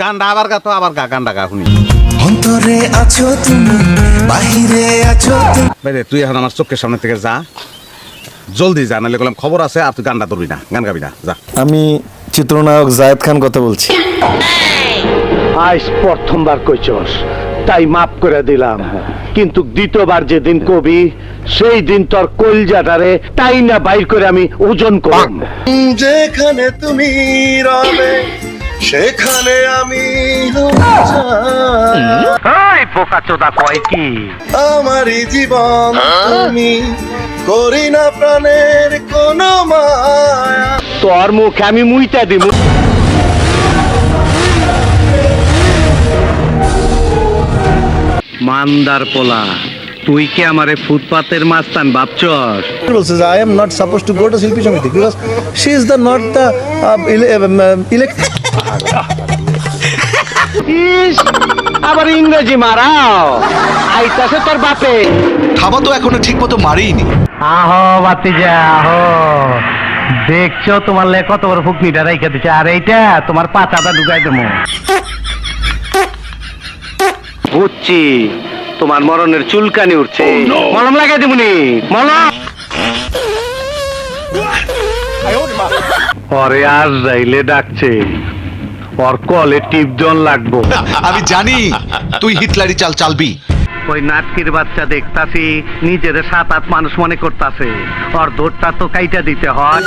গানটা আবার গা তো আবার গা গানটা গা শুনি অন্তরে আছো তুমি বাহিরে আছো তুমি বাইরে তুই এখন আমার চোখের সামনে থেকে যা জলদি যা নাহলে বললাম খবর আছে আর তুই গানটা ধরবি না গান গাবি না যা আমি চিত্রনায়ক জায়েদ খান কথা বলছি। আজ প্রথমবার কইছস তাই মাফ করে দিলাম, কিন্তু দ্বিতীয়বার যেদিন কবি সেই দিন তোর কলজাটারে তাই না বাইর করে আমি ওজন করব। যেখানে তুমি রবে সেখানে আমি এই বোকাচোদা কয় কি? আমারই জীবন তুমি করি না প্রাণের কোন মায়া। তোর মুখে আমি মুইতা দিব। মান্দার পোলা, তুই কি আমারে ফুটপাতের মাস্তান ভাবছস? বলছে যে I am not suppose to go to শিল্পী সমিতি because she is the not the elected. ইস, আবার ইংরেজি মারাও। আইতাছে তোর বাপে। খাবা তো এখনো ঠিক মতো মারিনি। আহো বাতিজা আহো, দেখছো তোমার লে কত বড় ফুকনিটা রাইখা দিচ্ছে, আর এইটা তোমার পাতাটা ঢুকাই দেবো। বুঝছি তোমার মরণের চুলকানি উঠছে, মলম লাগাই দেবনি মলম। পরে আর যাইলে ডাকছে, ওর কলে টিপজন লাগবো। আমি জানি তুই হিটলারি চাল চালবি। ওই নাটকির বাচ্চা দেখতাছি নিজের 7-8 মানুষ মনে করতাছে, ওর দৌড়টা তো কাইটা দিতে হয়।